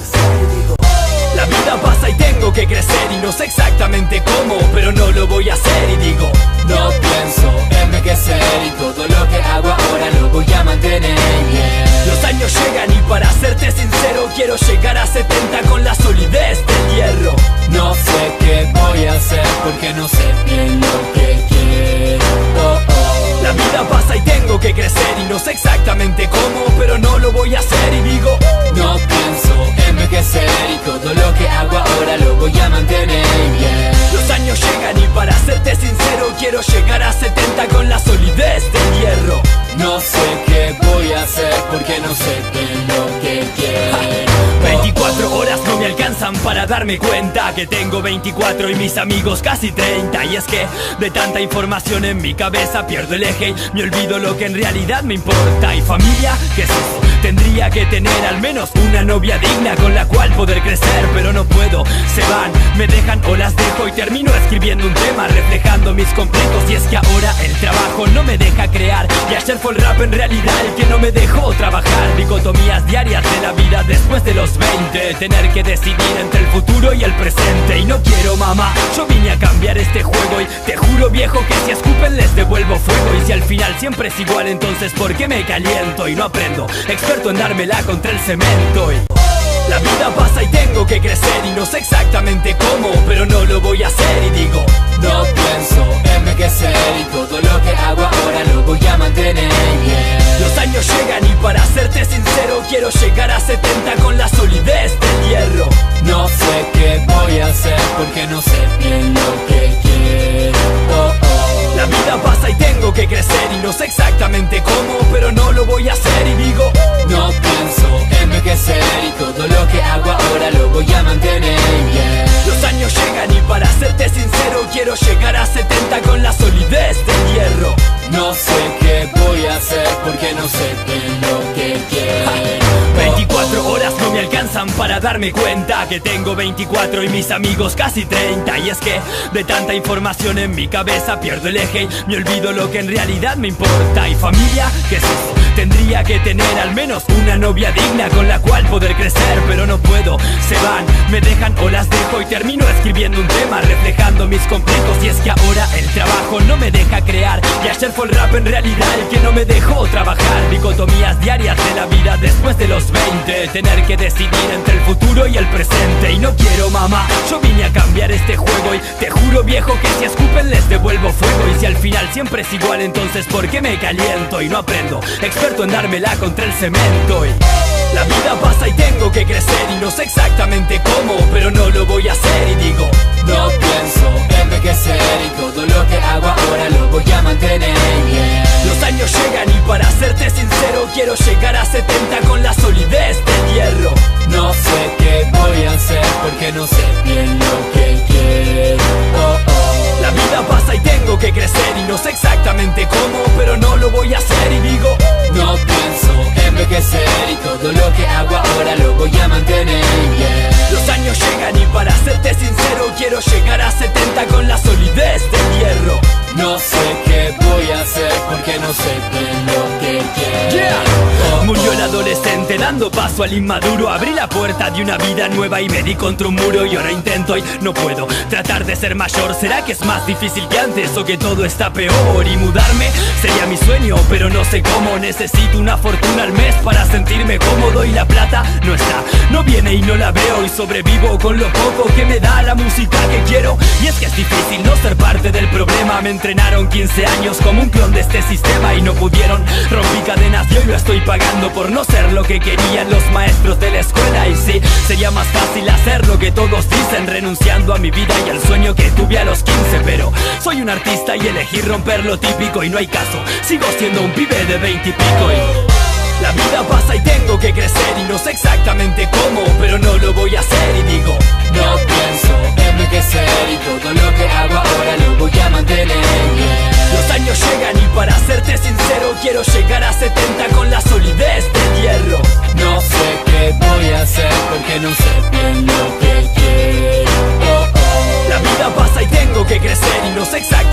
hacer y digo, la vida pasa y tengo que crecer y no sé exactamente cómo, pero no lo voy a hacer y digo, no pienso envejecer y todo lo que hago ahora lo voy a mantener, yeah. Los años llegan y para serte sincero quiero llegar a 70 con la solidez del hierro. No sé qué voy a hacer porque no sé bien lo que quiero, oh, oh. La vida pasa y tengo que crecer y no sé exactamente cómo, pero no lo voy a hacer y digo, no pienso envejecer y todo lo que hago ahora lo voy a mantener, yeah. Los años llegan y para serte sincero quiero llegar a 70 con la solidez del hierro. No sé qué voy a hacer porque no sé bien lo que quiero. 24 horas no me alcanzan para darme cuenta que tengo 24 y mis amigos casi 30. Y es que de tanta información en mi cabeza pierdo el eje y me olvido lo que en realidad me importa. ¿Y familia? ¿Qué es eso? Tendría que tener al menos una novia digna con la cual poder crecer, pero no puedo. Se van, me dejan o las dejo y termino escribiendo un tema reflejando mis complejos. Y es que ahora el trabajo no me deja crear y ayer fue el rap en realidad el que no me dejó trabajar. Dicotomías diarias de la vida después de los 20, tener que decidir entre el futuro y el presente. Y no quiero, mamá, yo vine a cambiar este juego y te juro, viejo, que si escupen les devuelvo fuego. Y si al final siempre es igual, entonces ¿por qué me caliento y no aprendo? Experto en dármela contra el cemento. Y la vida pasa y tengo que crecer y no sé exactamente cómo, pero no lo voy a hacer y digo, no pienso envejecer y todo lo que hago ahora lo voy a mantener, yeah. Los años llegan y para serte sincero quiero llegar a 70 con la solidez del hierro. No sé qué voy a hacer porque no sé bien lo que quiero, oh, oh. La vida pasa y tengo que crecer y no sé exactamente cómo, pero no lo voy a hacer y digo, no pienso envejecer y todo lo que hago ahora lo voy a mantener, yeah. Los años llegan y para serte sincero quiero llegar a 70 con la solidez del hierro. No sé qué voy a hacer porque no sé bien lo que quiero. 24 horas no me alcanzan para darme cuenta que tengo 24 y mis amigos casi 30. Y es que de tanta información en mi cabeza pierdo el eje y me olvido lo que en realidad me importa. ¿Y familia? ¿Qué es eso? Tendría que tener al menos una novia digna con la cual poder crecer, pero no puedo. Se van, me dejan o las dejo y termino escribiendo un tema reflejando mis complejos. Y es que ahora el trabajo no me deja crear y ayer fue el rap en realidad el que no me dejó trabajar. Dicotomías diarias de la vida después de los 20, tener que decidir entre el futuro y el presente. Y no quiero, mamá, yo vine a cambiar este juego y te juro, viejo, que si escupen les devuelvo fuego. Y si al final siempre es igual, entonces ¿por qué me caliento y no aprendo? Experto en dármela contra el cemento. Y la vida pasa y tengo que crecer y no sé exactamente cómo, pero no lo voy a hacer y digo, no pienso envejecer y todo lo que hago ahora lo voy a mantener, yeah. Los años llegan y para serte sincero quiero llegar a 70 con la solidez del hierro. No sé qué voy a hacer porque no sé bien lo que quiero, oh, oh. La vida pasa y tengo que crecer y no sé exactamente cómo, pero no lo voy a hacer y digo, no pienso envejecer y todo lo que hago ahora lo voy a mantener, yeah. Los años llegan y para serte sincero quiero llegar a 70 con la solidez del hierro. No sé qué voy a hacer porque no sé bien lo que quiero, yeah. Oh, murió el adolescente dando paso al inmaduro. Abrí la puerta de una vida nueva y me di contra un muro. Y ahora intento y no puedo tratar de ser mayor. ¿Será que es más difícil que antes o que todo está peor? Y mudarme sería mi sueño, pero no sé cómo. Necesito una fortuna al mes para sentirme cómodo y la plata no está, no viene y no la veo. Y sobrevivo con lo poco que me da la música que quiero. Y es que es difícil no ser parte del problema. Me entrenaron 15 años como un clon de este sistema y no pudieron. Rompí cadenas y hoy lo estoy pagando por no ser lo que querían los maestros de la escuela. Y sí, sería más fácil hacer lo que todos dicen, renunciando a mi vida y al sueño que tuve a los 15. Pero soy un artista y elegí romper lo típico y no hay caso, sigo siendo un pibe de 20 y pico. Y la vida pasa y tengo que crecer y no sé exactamente cómo, pero no lo voy a hacer y digo, no pienso envejecer y todo lo que hago ahora lo voy a mantener, yeah. Los años llegan y para serte sincero quiero llegar a 70 con la solidez del hierro. No sé qué voy a hacer porque no sé bien lo que quiero, oh, oh. La vida pasa y tengo que crecer y no sé exactamente